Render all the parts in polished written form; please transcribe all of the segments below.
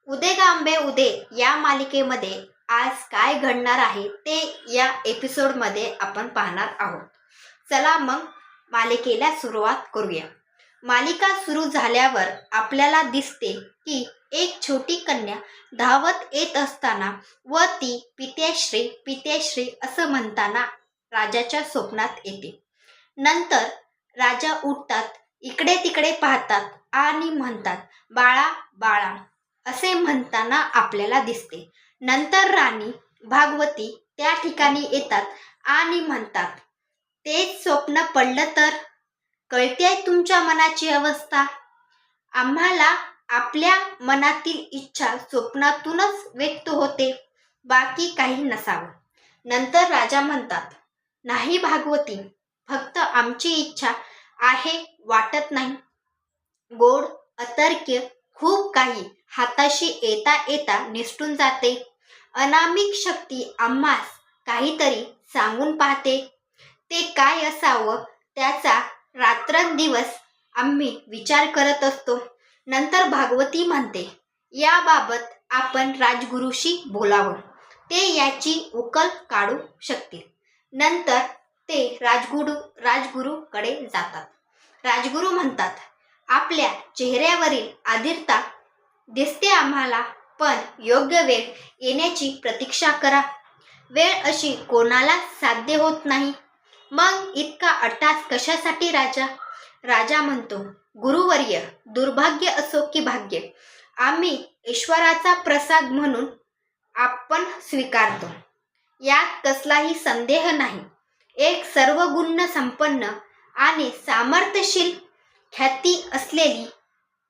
उदे गांबे उदे या मालिकेमध्ये आज काय घडणार आहे ते या एपिसोडमध्ये आपण पाहणार आहोत. चला मग मालिकेला सुरुवात करूया. मालिका सुरू झाल्यावर आपल्याला दिसते की एक छोटी कन्या धावत येत असताना व ती पित्याश्री पित्याश्री असं म्हणताना राजाच्या स्वप्नात येते. नंतर राजा उठतात, इकडे तिकडे पाहतात आणि म्हणतात, बाळा बाळा असे म्हणताना आपल्याला दिसते. नंतर राणी भागवती त्या ठिकाणी येतात आणि म्हणतात, तेच स्वप्न पडलं तर? कळतेय तुमच्या मनाची अवस्था. आम्हाला आपल्या मनातील इच्छा स्वप्नातूनच व्यक्त होते, बाकी काही नसावं. नंतर राजा म्हणतात, नाही भागवती, फक्त आमची इच्छा आहे वाटत नाही. गोड अतर्क्य खूप काही हाताशी येता येता निसटून जाते. अनामिक शक्ती आम्हास काहीतरी सांगून पाहते. ते काय असावं त्याचा रात्रंदिवस आम्ही विचार करत असतो. नंतर भागवती म्हणते, याबाबत आपण राजगुरूशी बोलावं, ते याची उकल काढू शकतील. नंतर ते राजगुरूकडे जातात. राजगुरू म्हणतात, आपल्या चेहऱ्यावरील आदिरता दिसते आम्हाला, पण योग्य वेळ येण्याची प्रतीक्षा करा. वेळ अशी कोणाला साध्य होत नाही. मग इतका अट्टास कशासाठी राजा? राजा म्हणतो, गुरुवर्य, दुर्भाग्य असो की भाग्य, आम्ही ईश्वराचा प्रसाद म्हणून आपण स्वीकारतो, यात कसलाही संदेह नाही. एक सर्वगुण संपन्न आणि सामर्थ्यशील ख्याती असलेली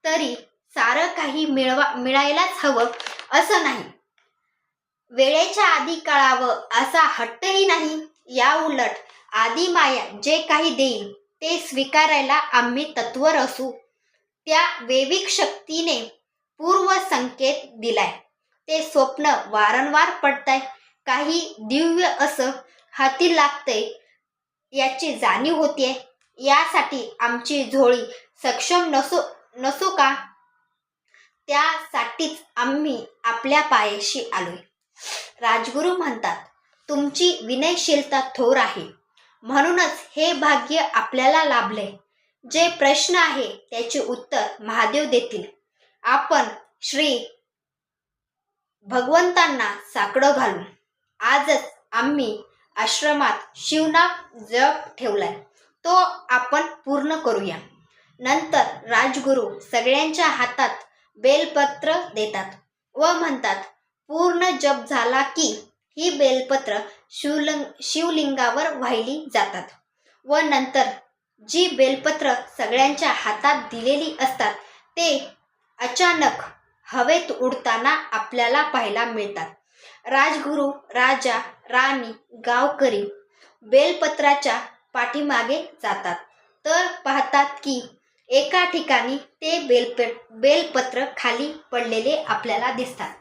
तरी सारं काही मिळायलाच हवं असं नाही. वेळेच्या आधी कळावं असा हट्टही नाही. या उलट आदिमाया जे काही देईल ते स्वीकारायला आम्ही तत्पर असू. त्या वैविक शक्तीने पूर्व संकेत दिलाय. ते स्वप्न वारंवार पडतंय. काही दिव्य असं हाती लागतंय याची जाणीव होतीये. यासाठी आमची झोळी सक्षम नसो का? त्यासाठीच आम्ही आपल्या पायाशी आलोय. राजगुरू म्हणतात, तुमची विनयशीलता थोर आहे, म्हणूनच हे भाग्य आपल्याला लाभले. जे प्रश्न आहे त्याचे उत्तर महादेव देतील. आपण श्री भगवंतांना साकडं घालू. आजच आम्ही आश्रमात शिवनाम जप ठेवलाय, तो आपण पूर्ण करूया. नंतर राजगुरू सगळ्यांच्या हातात बेलपत्र देतात व म्हणतात, पूर्ण जप झाला की ही बेलपत्र शिवलिंगावर वाहिली जातात व नंतर जी बेलपत्र सगळ्यांच्या हातात दिलेली असतात ते अचानक हवेत उडताना आपल्याला पाहायला मिळतात. राजगुरू, राजा, राणी, गावकरी बेलपत्राच्या पाठीमागे जातात तर पाहतात की एका ठिकाणी ते बेलपत्र खाली पडलेले आपल्याला दिसतात.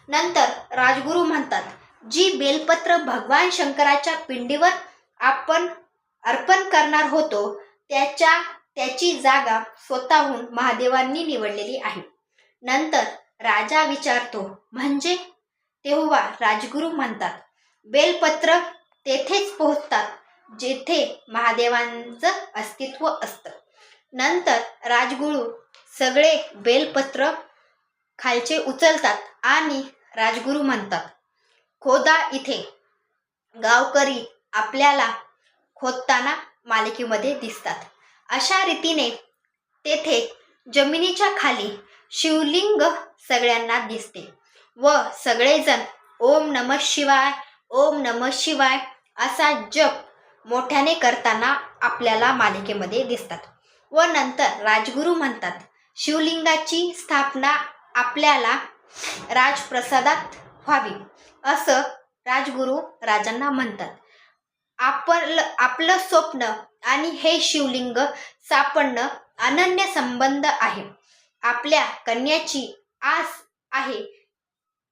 नंतर राजगुरू म्हणतात, जी बेलपत्र भगवान शंकराच्या पिंडीवर आपण अर्पण करणार होतो त्याची जागा स्वतःहून महादेवांनी निवडलेली आहे. नंतर राजा विचारतो, म्हणजे? तेव्हा राजगुरू म्हणतात, बेलपत्र तेथेच पोहोचतात जेथे महादेवांचं अस्तित्व असतं. नंतर राजगुरू सगळे बेलपत्र खालचे उचलतात आणि राजगुरू म्हणतात, खोदा इथे. गावकरी आपल्याला खोदताना मालिकेमध्ये दिसतात. अशा रीतीने तेथे जमिनीच्या खाली शिवलिंग सगळ्यांना दिसते व सगळेजण ओम नमः शिवाय, ओम नमः शिवाय असा जप मोठ्याने करताना आपल्याला मालिकेमध्ये दिसतात. व नंतर राजगुरू म्हणतात, शिवलिंगाची स्थापना आपल्याला राजप्रसादात व्हावी असं राजगुरू राजांना म्हणतात. आपलं स्वप्न आणि हे शिवलिंग सापडणं अनन्य संबंध आहे. आपल्या कन्याची आस आहे.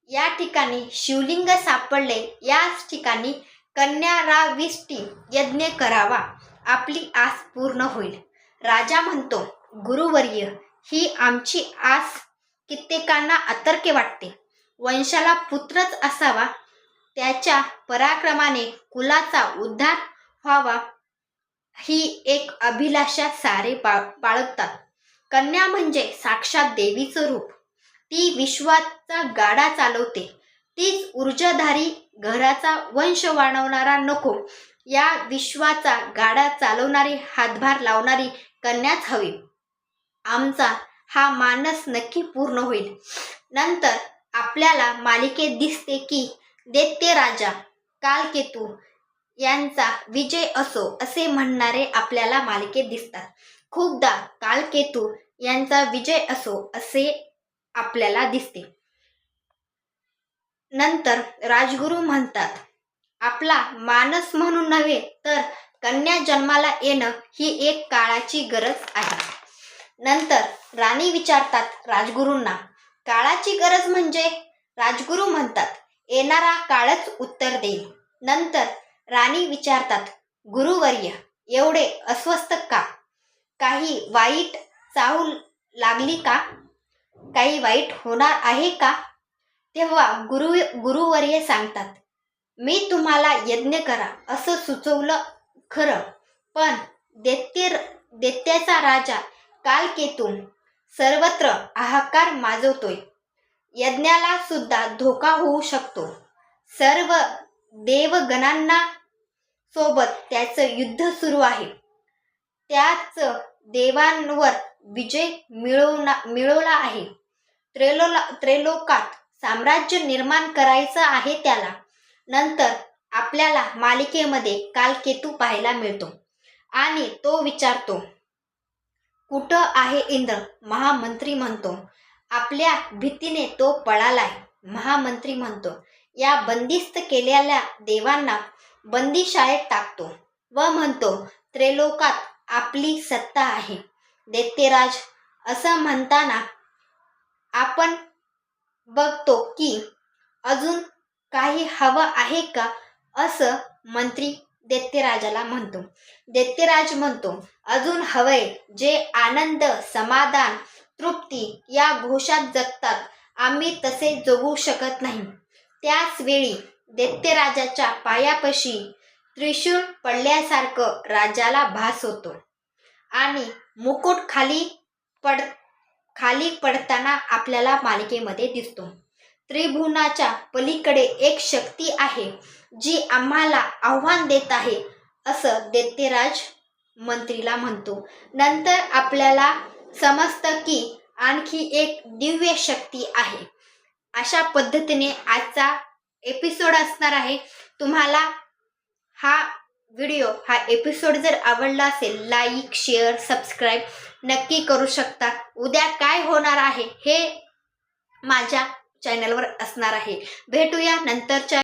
या ठिकाणी शिवलिंग सापडले, याच ठिकाणी कन्याराविष्टी यज्ञ करावा, आपली आस पूर्ण होईल. राजा म्हणतो, गुरुवर्य, ही आमची आस कित्येकांना अतर्क्य वाटते. वंशाला पुत्रच असावा, त्याच्या पराक्रमाने कुलाचा उद्धार व्हावा ही एक अभिलाषा सारे बाळगतात. कन्या म्हणजे साक्षात देवीचं रूप. ती विश्वाचा गाडा चालवते. तीच ऊर्जाधारी घराचा वंश वाढवणारा नको, या विश्वाचा गाडा चालवणारी, हातभार लावणारी कन्याच हवी. आमचा हा मानस नक्की पूर्ण होईल. नंतर आपल्याला मालिकेत दिसते की दैत्य राजा कालकेतू यांचा विजय असो असे म्हणणारे आपल्याला मालिकेत दिसतात. खूपदा कालकेतू यांचा विजय असो असे आपल्याला दिसते. नंतर राजगुरू म्हणतात, आपला मानस म्हणून नव्हे तर कन्या जन्माला येणं ही एक काळाची गरज आहे. नंतर राणी विचारतात राजगुरूंना, काळाची गरज म्हणजे? राजगुरू म्हणतात, येणारा काळच उत्तर देईल. नंतर राणी विचारतात, गुरुवर्य एवढे अस्वस्थ का? काही वाईट चाहूल लागली का? काही वाईट होणार आहे का? तेव्हा गुरुवर्य सांगतात, मी तुम्हाला यज्ञ करा असं सुचवलं खरं, पण दैत्याचा राजा कालकेतू सर्वत्र हाहाकार माजवतोय. यज्ञाला सुद्धा धोका होऊ शकतो. सर्व देवगणांना सोबत त्याचं युद्ध सुरू आहे. त्याच देवांवर विजय मिळवला आहे. त्रैलोकात साम्राज्य निर्माण करायचं आहे त्याला. नंतर आपल्याला मालिकेमध्ये कालकेतू पाहायला मिळतो आणि तो विचारतो, कुठं आहे इंद्र? महामंत्री म्हणतो. आपल्या भीतीने तो पळालाय. महामंत्री म्हणतो, या बंदिस्त केलेल्या देवांना बंदीशाळेत टाकतो व म्हणतो, त्रैलोकात आपली सत्ता आहे. दैत्यराज असं म्हणताना आपण बघतो की अजून काही हवं आहे का असं मंत्री दैत्यराजाला म्हणतो. दैत्यराज म्हणतो, अजून हवंय जे आनंद, समाधान, तृप्ती या घोषात जगतात. आम्ही तसे जगू शकत नाही. त्याच वेळी दैत्यराजाच्या पायापाशी त्रिशूळ पडल्यासारखं राजाला भास होतो आणि मुकुट खाली पडताना आपल्याला मालिकेमध्ये दिसतो. त्रिभुवनाच्या पलीकडे एक शक्ती आहे जी आम्हाला आव्हान देत आहे असं दैत्यराज मंत्रीला म्हणतो. नंतर आपल्याला समजतं की आणखी एक दिव्य शक्ती आहे. अशा पद्धतीने आजचा एपिसोड असणार आहे. तुम्हाला हा एपिसोड जर आवडला असेल, लाईक, शेअर, सबस्क्राईब नक्की करू शकता. उद्या काय होणार आहे हे माझ्या चॅनलवर असणार आहे. भेटूया नंतरच्या